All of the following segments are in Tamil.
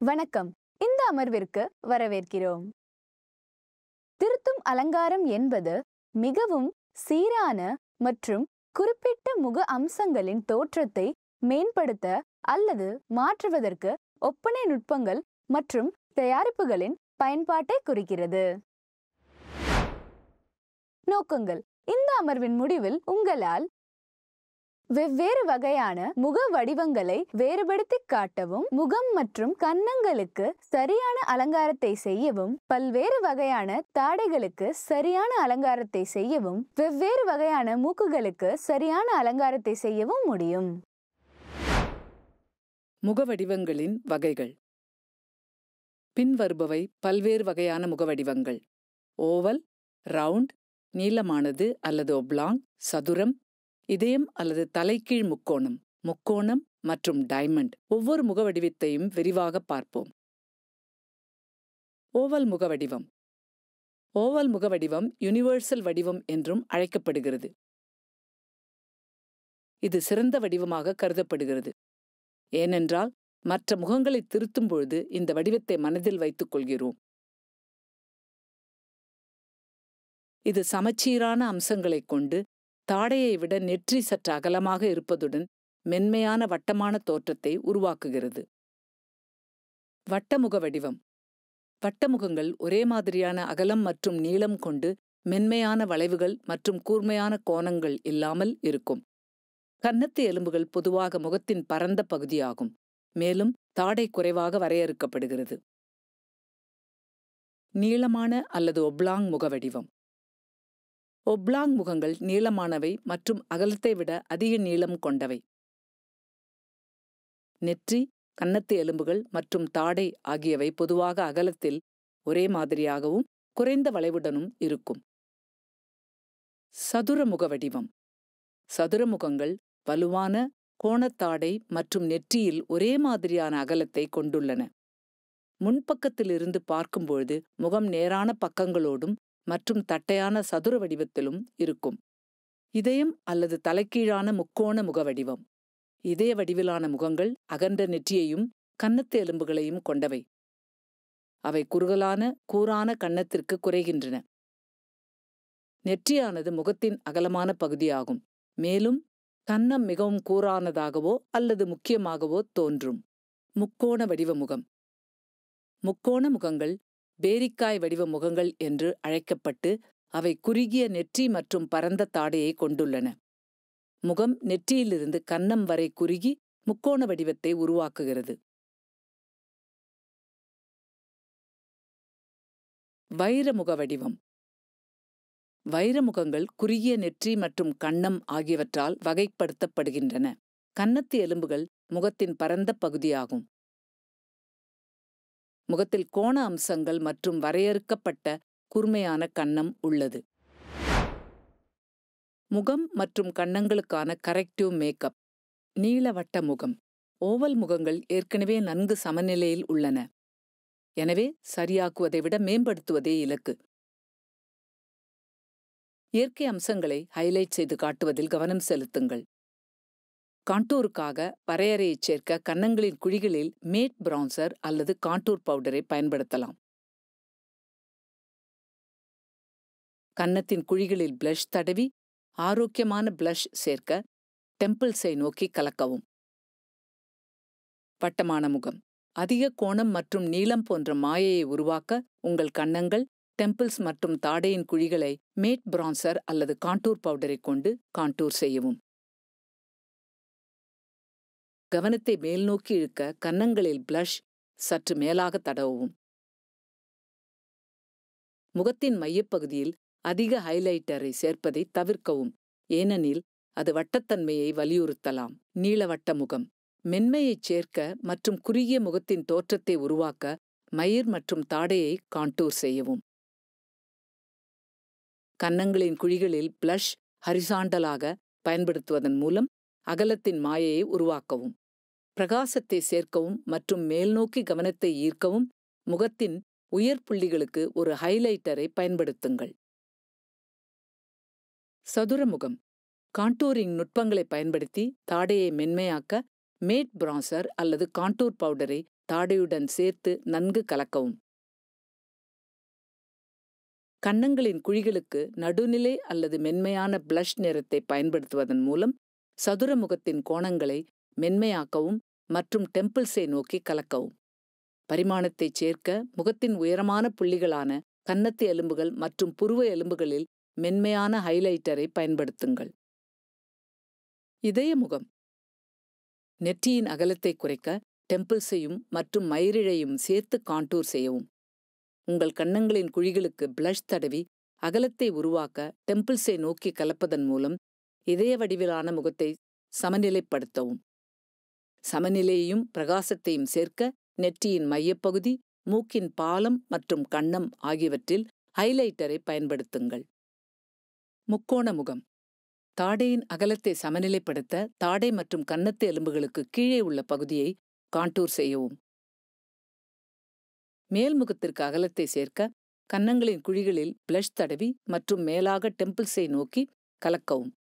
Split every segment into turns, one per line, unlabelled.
வணக்கம். இந்த அமர்விற்கு வரவேற்கிறோம். திருத்தும் அலங்காரம் என்பது மிகவும் சீரான மற்றும் குறிப்பிட்ட முக அம்சங்களின் தோற்றத்தை மேம்படுத்த அல்லது மாற்றுவதற்கு ஒப்பனை நுட்பங்கள் மற்றும் தயாரிப்புகளின் பயன்பாட்டை குறிக்கிறது. நோக்கங்கள்: இந்த அமர்வின் முடிவில் உங்களால் வெவ்வேறு வகையான முக வடிவங்களை வேறுபடுத்தி காட்டவும், முகம் மற்றும் கன்னங்களுக்கு சரியான அலங்காரத்தை செய்யவும், பல்வேறு வகையான தாடைகளுக்கு சரியான அலங்காரத்தை செய்யவும், வெவ்வேறு வகையான மூக்குகளுக்கு சரியான அலங்காரத்தை செய்யவும் முடியும்.
முகவடிவங்களின் வகைகள். பின்வருபவை பல்வேறு வகையான முகவடிவங்கள்: ஓவல், ரவுண்ட், நீளமானது அல்லது ஒப்லாங், சதுரம், இதயம் அல்லது தலைகீழ் முக்கோணம், முக்கோணம் மற்றும் டைமண்ட். ஒவ்வொரு முகவடிவத்தையும் விரிவாக பார்ப்போம். ஓவல் முகவடிவம். ஓவல் முகவடிவம் யுனிவர்சல் வடிவம் என்றும் அழைக்கப்படுகிறது. இது சிறந்த வடிவமாக கருதப்படுகிறது, ஏனென்றால் மற்ற முகங்களை திருத்தும் பொழுது இந்த வடிவத்தை மனதில் வைத்துக் கொள்கிறோம். இது சமச்சீரான அம்சங்களைக் கொண்டு தாடையை விட நெற்றி சற்று அகலமாக இருப்பதுடன் மென்மையான வட்டமான தோற்றத்தை உருவாக்குகிறது. வட்டமுக வடிவம். வட்டமுகங்கள் ஒரே மாதிரியான அகலம் மற்றும் நீளம் கொண்டு மென்மையான வளைவுகள் மற்றும் கூர்மையான கோணங்கள் இல்லாமல் இருக்கும். கன்னத்து எலும்புகள் பொதுவாக முகத்தின் பரந்த பகுதியாகும், மேலும் தாடை குறைவாக வரையறுக்கப்படுகிறது. நீளமான அல்லது ஒப்லாங் முகவடிவம். ஒப்லாங் முகங்கள் நீளமானவை மற்றும் அகலத்தை விட அதிக நீளம் கொண்டவை. நெற்றி, கன்னத்து எலும்புகள் மற்றும் தாடை ஆகியவை பொதுவாக அகலத்தில் ஒரே மாதிரியாகவும் குறைந்த வளைவுடனும் இருக்கும். சதுர முகவடிவம். சதுர முகங்கள் வலுவான கோணத்தாடை மற்றும் நெற்றியில் ஒரே மாதிரியான அகலத்தை கொண்டுள்ளன. முன்பக்கத்திலிருந்து பார்க்கும்பொழுது முகம் நேரான பக்கங்களோடும் மற்றும் தட்டையான சதுர வடிவத்திலும் இருக்கும். இதயம் அல்லது தலைக்கீழான முக்கோண முகவடிவம். இதய வடிவிலான முகங்கள் அகன்ற நெற்றியையும் கன்னத்து எலும்புகளையும் கொண்டவை. அவை குறுகலான கூரான கன்னத்திற்கு குறைகின்றன. நெற்றியானது முகத்தின் அகலமான பகுதியாகும், மேலும் கன்னம் மிகவும் கூரானதாகவோ அல்லது முக்கியமாகவோ தோன்றும். முக்கோண வடிவ முகம். முக்கோண முகங்கள் பேரிக்காய் வடிவ முகங்கள் என்று அழைக்கப்பட்டு அவை குறுகிய நெற்றி மற்றும் பரந்த தாடையை கொண்டுள்ளன. முகம் நெற்றியிலிருந்து கன்னம் வரை குறுகி முக்கோண வடிவத்தை உருவாக்குகிறது. வைரமுக வடிவம். வைரமுகங்கள் குறுகிய நெற்றி மற்றும் கன்னம் ஆகியவற்றால் வகைப்படுத்தப்படுகின்றன. கன்னத்து எலும்புகள் முகத்தின் பரந்த பகுதியாகும். முகத்தில் கோண அம்சங்கள் மற்றும் வரையறுக்கப்பட்ட கூர்மையான கன்னம் உள்ளது. முகம் மற்றும் கன்னங்களுக்கான கரெக்டிவ் மேக்கப். நீளவட்ட முகம். ஓவல் முகங்கள் ஏற்கனவே நன்கு சமநிலையில் உள்ளன, எனவே சரியாக்குவதை விட மேம்படுத்துவதே இலக்கு. இயற்கை அம்சங்களை ஹைலைட் செய்து காட்டுவதில் கவனம் செலுத்துங்கள். காண்டூருக்காக வரையறையைச் சேர்க்க கன்னங்களின் குழிகளில் மேட் பிரான்சர் அல்லது காண்டூர் பவுடரை பயன்படுத்தலாம். கன்னத்தின் குழிகளில் பிளஷ் தடவி ஆரோக்கியமான பிளஷ் சேர்க்க டெம்பிள்ஸை நோக்கி கலக்கவும். வட்டமான முகம். அதிக கோணம் மற்றும் நீளம் போன்ற மாயையை உருவாக்க உங்கள் கன்னங்கள், டெம்பிள்ஸ் மற்றும் தாடையின் குழிகளை மேட் பிரான்சர் அல்லது காண்டூர் பவுடரை கொண்டு காண்டூர் செய்யவும். கவனத்தை மேல் நோக்கி இழுக்க கன்னங்களில் பிளஷ் சற்று மேலாக தடவவும். முகத்தின் மையப்பகுதியில் அதிக ஹைலைட்டரை சேர்ப்பதை தவிர்க்கவும், ஏனெனில் அது வட்டத்தன்மையை வலியுறுத்தலாம். நீளவட்ட முகம். மென்மையைச் சேர்க்க மற்றும் குறுகிய முகத்தின் தோற்றத்தை உருவாக்க மயிர் மற்றும் தாடையை காண்டூர் செய்யவும். கன்னங்களின் குழிகளில் பிளஷ் ஹரிசாண்டலாக பயன்படுத்துவதன் மூலம் அகலத்தின் மாயையை உருவாக்கவும். பிரகாசத்தை சேர்க்கவும் மற்றும் மேல்நோக்கி கவனத்தை ஈர்க்கவும் முகத்தின் உயர் புள்ளிகளுக்கு ஒரு ஹைலைட்டரை பயன்படுத்துங்கள். சதுரமுகம். காண்டூரிங் நுட்பங்களை பயன்படுத்தி தாடையை மென்மையாக்க மேட் பிரான்சர் அல்லது காண்டூர் பவுடரை தாடையுடன் சேர்த்து நன்கு கலக்கவும். கன்னங்களின் குழிகளுக்கு நடுநிலை அல்லது மென்மையான பிளஷ் நிறத்தை பயன்படுத்துவதன் மூலம் சதுர முகத்தின் கோணங்களை மென்மையாக்கவும் மற்றும் டெம்பிள்ஸை நோக்கி கலக்கவும். பரிமாணத்தை சேர்க்க முகத்தின் உயரமான புள்ளிகளான கன்னத்து எலும்புகள் மற்றும் புருவ எலும்புகளில் மென்மையான ஹைலைட்டரை பயன்படுத்துங்கள். இதய முகம். நெற்றியின் அகலத்தை குறைக்க டெம்பிள்ஸையும் மற்றும் மயிரிழையும் சேர்த்து காண்டூர் செய்யவும். உங்கள் கன்னங்களின் குழிகளுக்கு பிளஷ் தடவி அகலத்தை உருவாக்க டெம்பிள்ஸை நோக்கி கலப்பதன் மூலம் இதய வடிவிலான முகத்தை சமநிலைப்படுத்தவும். சமநிலையையும் பிரகாசத்தையும் சேர்க்க நெற்றியின் மையப்பகுதி, மூக்கின் பாலம் மற்றும் கன்னம் ஆகியவற்றில் ஹைலைட்டரை பயன்படுத்துங்கள். முக்கோண முகம். தாடையின் அகலத்தை சமநிலைப்படுத்த தாடை மற்றும் கன்னத்து எலும்புகளுக்கு கீழே உள்ள பகுதியை காண்டூர் செய்யவும். மேல்முகத்திற்கு அகலத்தை சேர்க்க கன்னங்களின் குழிகளில் பிளஷ் தடவி மற்றும் மேலாக டெம்பிள்ஸை நோக்கி கலக்கவும்.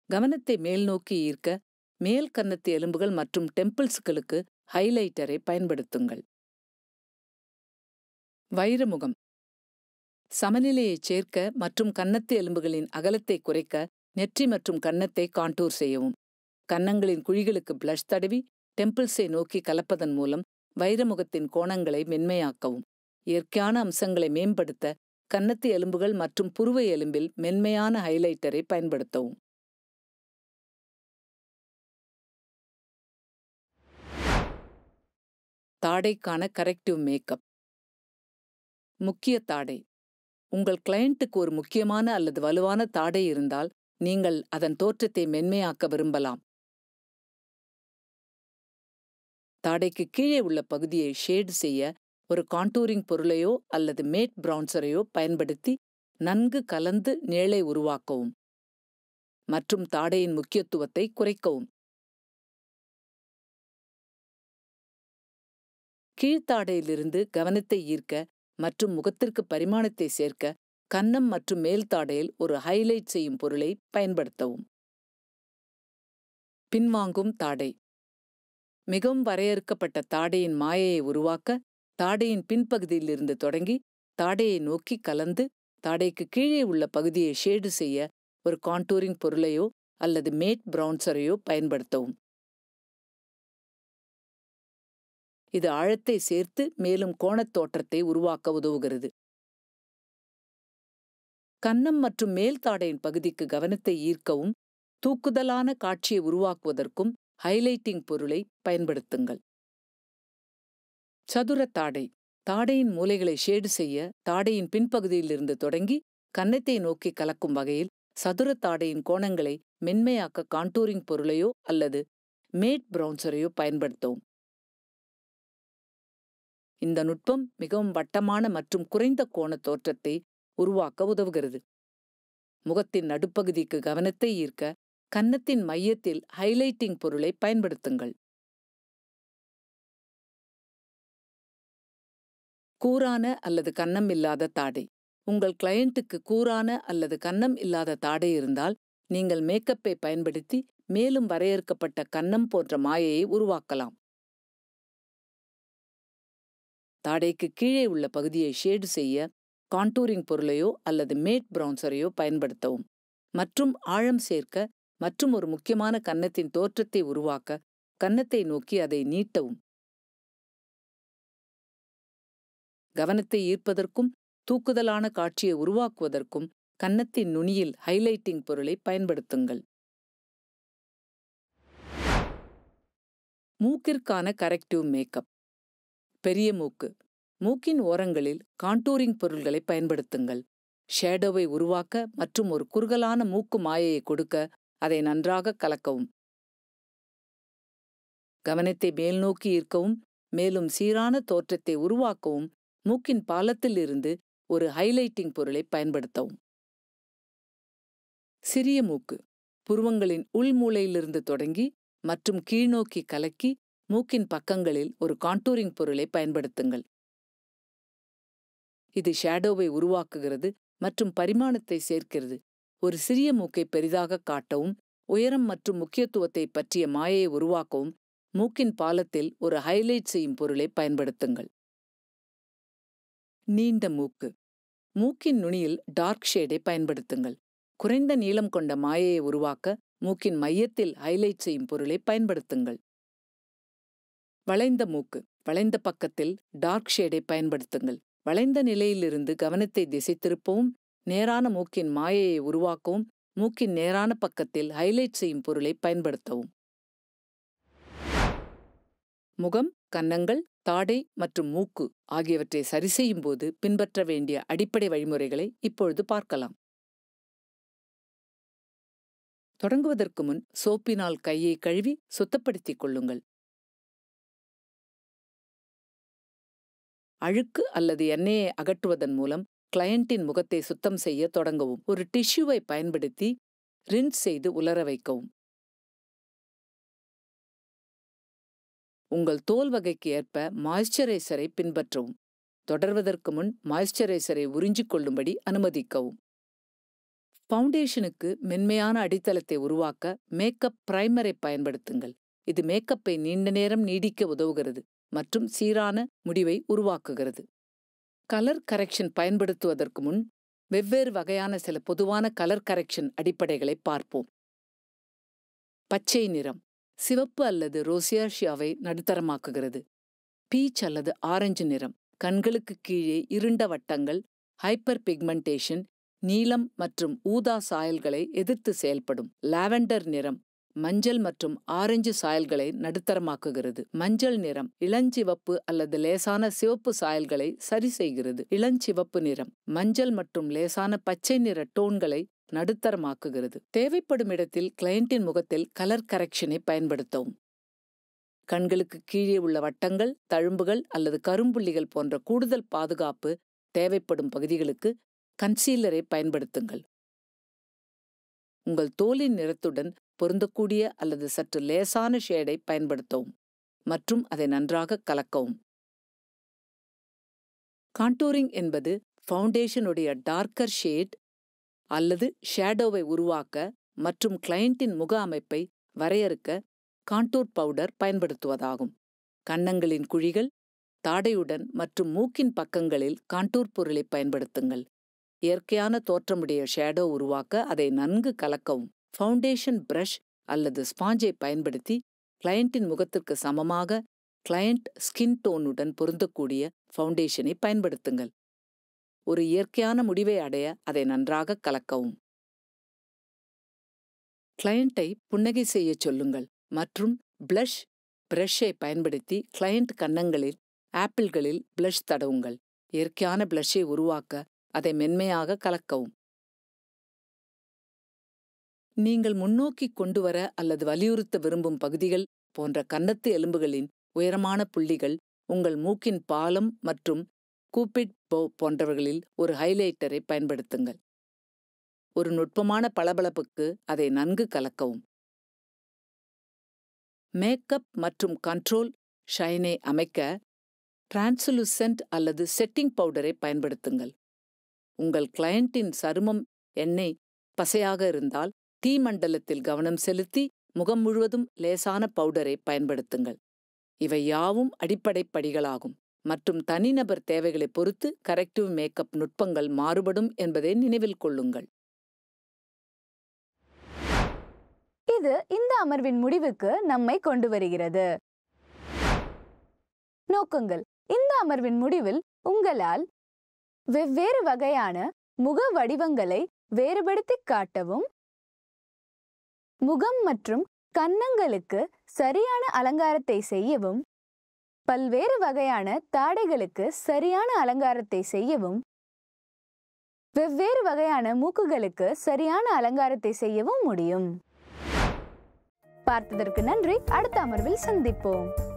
கவனத்தை மேல் நோக்கி ஈர்க்க மேல் கன்னத்து எலும்புகள் மற்றும் டெம்பிள்ஸ்களுக்கு ஹைலைட்டரை பயன்படுத்துங்கள். வைரமுகம். சமநிலையை சேர்க்க மற்றும் கன்னத்து எலும்புகளின் அகலத்தை குறைக்க நெற்றி மற்றும் கன்னத்தை காண்டூர் செய்யவும். கன்னங்களின் குழிகளுக்கு பிளஷ் தடவி டெம்பிள்ஸை நோக்கி கலப்பதன் மூலம் வைரமுகத்தின் கோணங்களை மென்மையாக்கவும். இயற்கையான அம்சங்களை மேம்படுத்த கன்னத்து எலும்புகள் மற்றும் புருவ எலும்பில் மென்மையான ஹைலைட்டரை பயன்படுத்தவும். தாடைக்கான கரெக்டிவ் மேக்கப். முக்கிய தாடை. உங்கள் கிளையண்ட்டுக்கு ஒரு முக்கியமான அல்லது வலுவான தாடை இருந்தால் நீங்கள் அதன் தோற்றத்தை மென்மையாக்க விரும்பலாம். தாடைக்கு கீழே உள்ள பகுதியை ஷேடு செய்ய ஒரு காண்டூரிங் பொருளையோ அல்லது மேட் பிரவுன்சரையோ பயன்படுத்தி நன்கு கலந்து நிழலை உருவாக்கவும் மற்றும் தாடையின் முக்கியத்துவத்தை குறைக்கவும். கீழ்த்தாடையிலிருந்து கவனத்தை ஈர்க்க மற்றும் முகத்திற்கு பரிமாணத்தை சேர்க்க கன்னம் மற்றும் மேல் தாடையில் ஒரு ஹைலைட் செய்யும் பொருளை பயன்படுத்தவும். பின்வாங்கும் தாடை. மிகவும் வரையறுக்கப்பட்ட தாடையின் மாயையை உருவாக்க தாடையின் பின்பகுதியிலிருந்து தொடங்கி தாடையை நோக்கி கலந்து தாடைக்கு கீழே உள்ள பகுதியை ஷேடு செய்ய ஒரு காண்டூரிங் பொருளையோ அல்லது மேட் பிரவுன்சரையோ பயன்படுத்தவும். இது ஆழத்தை சேர்த்து மேலும் கோணத் தோற்றத்தை உருவாக்க உதவுகிறது. கன்னம் மற்றும் மேல் தாடையின் பகுதிக்கு கவனத்தை ஈர்க்கவும் தூக்குதலான காட்சியை உருவாக்குவதற்கும் ஹைலைட்டிங் பொருளை பயன்படுத்துங்கள். சதுர தாடை. தாடையின் மூலைகளை ஷேடு செய்ய தாடையின் பின்பகுதியிலிருந்து தொடங்கி கன்னத்தை நோக்கி கலக்கும் வகையில் சதுர தாடையின் கோணங்களை மென்மையாக்க காண்டூரிங் பொருளையோ அல்லது மேட் பிரவுன்சரையோ பயன்படுத்தவும். இந்த நுட்பம் மிகவும் வட்டமான மற்றும் குறைந்த கோண தோற்றத்தை உருவாக்க உதவுகிறது. முகத்தின் நடுப்பகுதிக்கு கவனத்தை ஈர்க்க கன்னத்தின் மையத்தில் ஹைலைட்டிங் பொருளை பயன்படுத்துங்கள். கூரான அல்லது கன்னம் இல்லாத தாடை. உங்கள் கிளையண்ட்டுக்கு கூரான அல்லது கன்னம் இல்லாத தாடை இருந்தால் நீங்கள் மேக்கப்பை பயன்படுத்தி மேலும் வரையறுக்கப்பட்ட கன்னம் போன்ற மாயையை உருவாக்கலாம். தாடைக்கு கீழே உள்ள பகுதியை ஷேடு செய்ய காண்டூரிங் பொருளையோ அல்லது மேட் பிரவுன்சரையோ பயன்படுத்தவும் மற்றும் ஆழம் சேர்க்க மற்றும் ஒரு முக்கியமான கன்னத்தின் தோற்றத்தை உருவாக்க கன்னத்தை நோக்கி அதை நீட்டவும். கவனத்தை ஈர்ப்பதற்கும் தூக்குதலான காட்சியை உருவாக்குவதற்கும் கன்னத்தின் நுனியில் ஹைலைட்டிங் பொருளை பயன்படுத்துங்கள். மூக்கிற்கான கரெக்டிவ் மேக்கப். பெரிய மூக்கு. மூக்கின் ஓரங்களில் காண்டூரிங் பொருள்களை பயன்படுத்துங்கள். ஷேடோவை உருவாக்க மற்றும் ஒரு குறுகலான மூக்கு மாயையை கொடுக்க அதை நன்றாக கலக்கவும். கவனத்தை மேல் நோக்கி ஈர்க்கவும் மேலும் சீரான தோற்றத்தை உருவாக்கவும் மூக்கின் பாலத்தில் இருந்து ஒரு ஹைலைட்டிங் பொருளை பயன்படுத்தவும். சிறிய மூக்கு. புருவங்களின் உள்மூலையிலிருந்து தொடங்கி மற்றும் கீழ்நோக்கி கலக்கி மூக்கின் பக்கங்களில் ஒரு காண்டூரிங் பொருளை பயன்படுத்துங்கள். இது ஷேடோவை உருவாக்குகிறது மற்றும் பரிமாணத்தை சேர்க்கிறது. ஒரு சிறிய மூக்கை பெரிதாக காட்டவும் உயரம் மற்றும் முக்கியத்துவத்தை பற்றிய மாயையை உருவாக்கவும் மூக்கின் பாலத்தில் ஒரு ஹைலைட் செய்யும் பொருளை பயன்படுத்துங்கள். நீண்ட மூக்கு. மூக்கின் நுனியில் டார்க் ஷேடை பயன்படுத்துங்கள். குறைந்த நீளம் கொண்ட மாயையை உருவாக்க மூக்கின் மையத்தில் ஹைலைட் செய்யும் பொருளை பயன்படுத்துங்கள். வளைந்த மூக்கு. வளைந்த பக்கத்தில் டார்க் ஷேடை பயன்படுத்துங்கள். வளைந்த நிலையிலிருந்து கவனத்தை திசை திருப்பவும் நேரான மூக்கின் மாயையை உருவாக்கவும் மூக்கின் நேரான பக்கத்தில் ஹைலைட் செய்யும் பொருளை பயன்படுத்தவும். முகம், கன்னங்கள், தாடை மற்றும் மூக்கு ஆகியவற்றை சரிசெய்யும் போது பின்பற்ற வேண்டிய அடிப்படை வழிமுறைகளை இப்பொழுது பார்க்கலாம். தொடங்குவதற்கு முன் சோப்பினால் கையை கழுவி சுத்தப்படுத்திக் கொள்ளுங்கள். அழுக்கு அல்லது எண்ணெயை அகற்றுவதன் மூலம் கிளையண்டின் முகத்தை சுத்தம் செய்ய தொடங்கவும். ஒரு டிஷ்யூவை பயன்படுத்தி ரின்ஸ் செய்து உலர வைக்கவும். உங்கள் தோல் வகைக்கு ஏற்ப மாய்ஸ்சரைசரை பின்பற்றவும். தொடர்வதற்கு முன் மாய்ஸ்சரைசரை உறிஞ்சிக் கொள்ளும்படி அனுமதிக்கவும். ஃபவுண்டேஷனுக்கு மென்மையான அடித்தளத்தை உருவாக்க மேக்கப் பிரைமரை பயன்படுத்துங்கள். இது மேக்கப்பை நீண்ட நேரம் நீடிக்க உதவுகிறது மற்றும் சீரான முடிவை உருவாக்குகிறது. கலர் கரெக்ஷன் பயன்படுத்துவதற்கு முன் வெவ்வேறு வகையான சில பொதுவான கலர் கரெக்ஷன் அடிப்படைகளை பார்ப்போம். பச்சை நிறம் சிவப்பு அல்லது ரோசியாஷியாவை நடுத்தரமாக்குகிறது. பீச் அல்லது ஆரஞ்சு நிறம் கண்களுக்கு கீழே இருண்ட வட்டங்கள், ஹைப்பர் பிக்மெண்டேஷன், நீலம் மற்றும் ஊதா சாயல்களை எதிர்த்து செயல்படும். லாவெண்டர் நிறம் மஞ்சள் மற்றும் ஆரஞ்சு சாயல்களை நடுத்தரமாக்குகிறது. மஞ்சள் நிறம் இளஞ்சிவப்பு அல்லது லேசான சிவப்பு சாயல்களை சரி செய்கிறது. இளஞ்சிவப்பு நிறம் மஞ்சள் மற்றும் லேசான பச்சை நிற டோன்களை நடுத்தரமாக்குகிறது. தேவைப்படும் இடத்தில் கிளையண்டின் முகத்தில் கலர் கரெக்ஷனை பயன்படுத்தவும். கண்களுக்கு கீழே உள்ள வட்டங்கள், தழும்புகள் அல்லது கரும்புள்ளிகள் போன்ற கூடுதல் பாதுகாப்பு தேவைப்படும் பகுதிகளுக்கு கன்சீலரை பயன்படுத்துங்கள். உங்கள் தோலின் நிறத்துடன் பொருந்தக்கூடிய அல்லது சற்று லேசான ஷேடை பயன்படுத்தவும் மற்றும் அதை நன்றாக கலக்கவும். கான்டூரிங் என்பது ஃபவுண்டேஷனுடைய டார்க்கர் ஷேட் அல்லது ஷேடோவை உருவாக்க மற்றும் கிளையண்டின் முக அமைப்பை வரையறுக்க கான்டூர் பவுடர் பயன்படுத்துவதாகும். கன்னங்களின் குழிகள், தாடையுடன் மற்றும் மூக்கின் பக்கங்களில் கான்டூர் பொருளை பயன்படுத்துங்கள். இயற்கையான தோற்றமுடைய ஷேடோ உருவாக்க அதை நன்கு கலக்கவும். ஃபவுண்டேஷன் பிரஷ் அல்லது ஸ்பாஞ்சை பயன்படுத்தி கிளையண்டின் முகத்திற்கு சமமாக கிளையண்ட் ஸ்கின் டோனுடன் பொருந்தக்கூடிய ஃபவுண்டேஷனை பயன்படுத்துங்கள். ஒரு இயற்கையான முடிவை அடைய அதை நன்றாக கலக்கவும். கிளையண்டை புன்னகை செய்யச் சொல்லுங்கள் மற்றும் பிளஷ் பிரஷை பயன்படுத்தி கிளையண்ட் கன்னங்களில், ஆப்பிள்களில் பிளஷ் தடவுங்கள். இயற்கையான பிளஷை உருவாக்க அதை மென்மையாக கலக்கவும். நீங்கள் முன்னோக்கி கொண்டுவர அல்லது வலியுறுத்த விரும்பும் பகுதிகள் போன்ற கன்னத்து எலும்புகளின் உயரமான புள்ளிகள், உங்கள் மூக்கின் பாலம் மற்றும் கூப்பிட் போ போன்றவர்களில் ஒரு ஹைலைட்டரை பயன்படுத்துங்கள். ஒரு நுட்பமான பளபளப்புக்கு அதை நன்கு கலக்கவும். மேக்கப் மற்றும் கண்ட்ரோல் ஷைனை அமைக்க டிரான்ஸ்லூசன்ட் அல்லது செட்டிங் பவுடரை பயன்படுத்துங்கள். உங்கள் கிளையண்டின் சருமம் எண்ணெய் பசையாக இருந்தால் தீ மண்டலத்தில் கவனம் செலுத்தி முகம் முழுவதும் லேசான பவுடரை பயன்படுத்துங்கள். இவை யாவும் அடிப்படை படிகளாகும் மற்றும் தனிநபர் தேவைகளை பொறுத்து கரெக்டிவ் மேக்கப் நுட்பங்கள் மாறுபடும் என்பதை நினைவில் கொள்ளுங்கள்.
இது இந்த அமர்வின் முடிவுக்கு நம்மை கொண்டு வருகிறது. நோக்குங்கள். இந்த அமர்வின் முடிவில் உங்களால் வெவ்வேறு வகையான முக வடிவங்களை வேறுபடுத்திக் காட்டவும், முகம் மற்றும் கன்னங்களுக்கு சரியான அலங்காரத்தை செய்யவும், பல்வேறு வகையான தாடைகளுக்கு சரியான அலங்காரத்தை செய்யவும், வெவ்வேறு வகையான மூக்குகளுக்கு சரியான அலங்காரத்தை செய்யவும் முடியும். பார்த்ததற்கு நன்றி. அடுத்த அமர்வில் சந்திப்போம்.